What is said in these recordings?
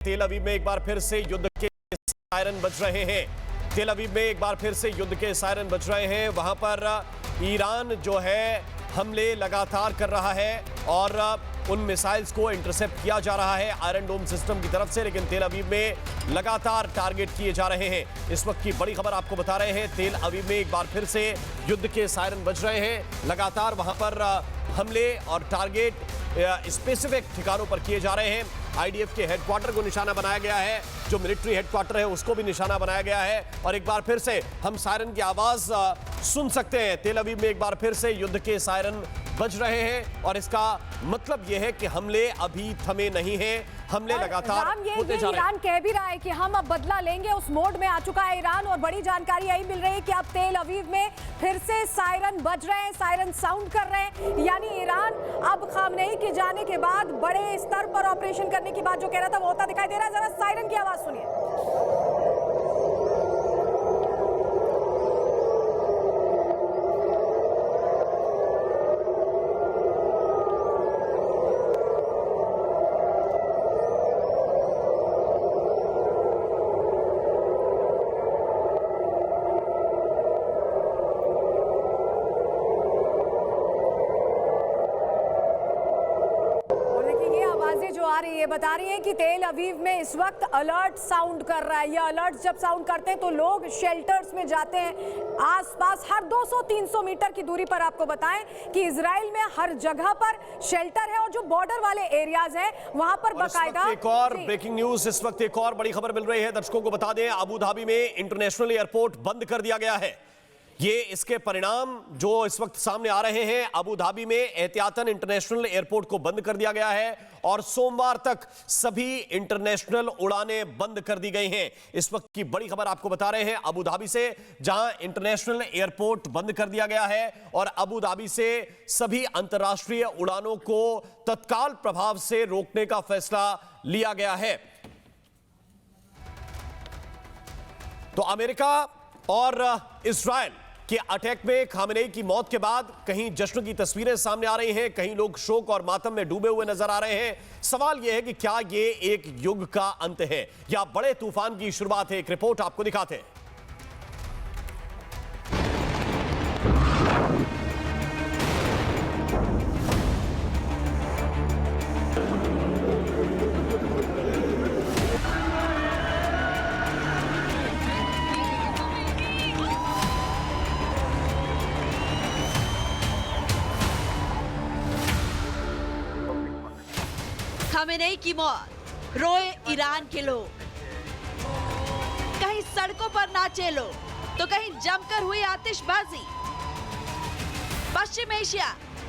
तेल अवीव में एक बार फिर से युद्ध के सायरन बज रहे हैं। तेल अवीव में एक बार फिर से युद्ध के सायरन बज रहे हैं। वहां पर ईरान जो है हमले लगातार कर रहा है और उन मिसाइल्स को इंटरसेप्ट किया जा रहा है आयरन डोम सिस्टम की तरफ से, लेकिन तेल अवीव में लगातार टारगेट किए जा रहे हैं। इस वक्त की बड़ी खबर आपको बता रहे हैं। तेल अवीव में एक बार फिर से युद्ध के सायरन बज रहे हैं। लगातार वहां पर हमले और टारगेट स्पेसिफिक ठिकानों पर किए जा रहे हैं। आईडीएफ के हेडक्वार्टर को निशाना बनाया गया है, जो मिलिट्री हेडक्वार्टर है उसको भी निशाना बनाया गया है और एक बार फिर से हम सायरन की आवाज सुन सकते हैं। तेल अवीव में एक बार फिर से युद्ध के सायरन बज रहे हैं और इसका मतलब यह है कि हमले अभी थमे नहीं हैं। हमले लगातार होते जा रहे हैं। ईरान कह भी रहा है कि हम अब बदला लेंगे, उस मोड में आ चुका है ईरान और बड़ी जानकारी यही मिल रही है कि अब तेल अवीव में फिर से सायरन बज रहे हैं, सायरन साउंड कर रहे हैं। यानी ईरान अब खामनेई के जाने के बाद बड़े स्तर पर ऑपरेशन करने की बात जो कह रहा था वो होता दिखाई दे रहा है। जरा सायरन की आवाज सुनिए। जो आ रही है बता रही है कि तेल अवीव में इस वक्त अलर्ट साउंड कर रहा है। ये अलर्ट जब साउंड करते हैं तो लोग शेल्टर्स में जाते हैं। आसपास हर 200-300 मीटर की दूरी पर आपको बताएं कि इजराइल में हर जगह पर शेल्टर है और जो बॉर्डर वाले एरियाज हैं वहां पर बकायदा। एक और ब्रेकिंग न्यूज, इस वक्त एक और बड़ी खबर मिल रही है। दर्शकों को बता दें, अबू धाबी में इंटरनेशनल एयरपोर्ट बंद कर दिया गया है। ये इसके परिणाम जो इस वक्त सामने आ रहे हैं। अबू धाबी में एहतियातन इंटरनेशनल एयरपोर्ट को बंद कर दिया गया है और सोमवार तक सभी इंटरनेशनल उड़ानें बंद कर दी गई हैं। इस वक्त की बड़ी खबर आपको बता रहे हैं अबू धाबी से, जहां इंटरनेशनल एयरपोर्ट बंद कर दिया गया है और अबू धाबी से सभी अंतर्राष्ट्रीय उड़ानों को तत्काल प्रभाव से रोकने का फैसला लिया गया है। तो अमेरिका और इजराइल के अटैक में खामेनेई की मौत के बाद कहीं जश्न की तस्वीरें सामने आ रही हैं, कहीं लोग शोक और मातम में डूबे हुए नजर आ रहे हैं। सवाल यह है कि क्या यह एक युग का अंत है या बड़े तूफान की शुरुआत है। एक रिपोर्ट आपको दिखाते हैं। खामेनेई की मौत, रोए ईरान के लोग। कहीं सड़कों पर नाचे लोग तो कहीं जमकर हुई आतिशबाजी। पश्चिम एशिया,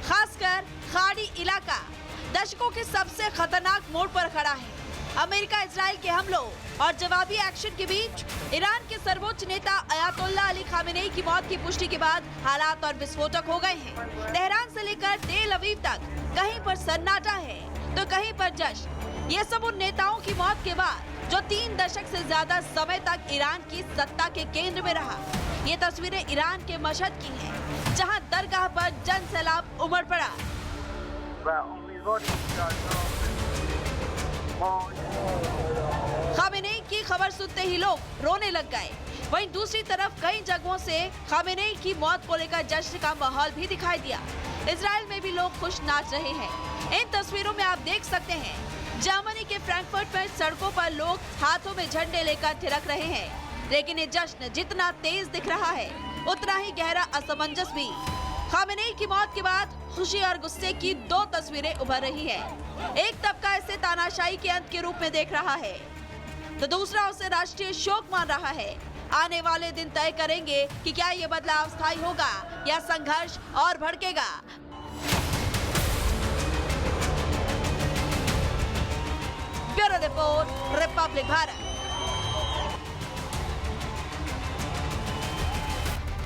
खासकर खाड़ी इलाका, दशकों के सबसे खतरनाक मोड़ पर खड़ा है। अमेरिका इजराइल के हमलों और जवाबी एक्शन के बीच ईरान के सर्वोच्च नेता अयातुल्लाह अली खामेनेई की मौत की पुष्टि के बाद हालात और विस्फोटक हो गए हैं। तेहरान से लेकर तेल अवीव तक कहीं पर सन्नाटा है तो कहीं पर जश्न। ये सब उन नेताओं की मौत के बाद जो 3 दशक से ज्यादा समय तक ईरान की सत्ता के केंद्र में रहा। ये तस्वीरें ईरान के मशहद की हैं, जहां दरगाह पर जन सैलाब उमड़ पड़ा। खामेनेई की खबर सुनते ही लोग रोने लग गए। वहीं दूसरी तरफ कई जगहों से खामेनेई की मौत को लेकर जश्न का माहौल भी दिखाई दिया। इजराइल में भी लोग खुश नाच रहे हैं। इन तस्वीरों में आप देख सकते हैं जर्मनी के फ्रैंकफर्ट में सड़कों पर लोग हाथों में झंडे लेकर थिरक रहे हैं। लेकिन ये जश्न जितना तेज दिख रहा है उतना ही गहरा असमंजस भी। खामेनेई की मौत के बाद खुशी और गुस्से की 2 तस्वीरें उभर रही है। एक तबका इसे तानाशाही के अंत के रूप में देख रहा है तो दूसरा उसे राष्ट्रीय शोक मान रहा है। आने वाले दिन तय करेंगे कि क्या ये बदलाव स्थायी होगा या संघर्ष और भड़केगा। Bureau report, Republic Bharat.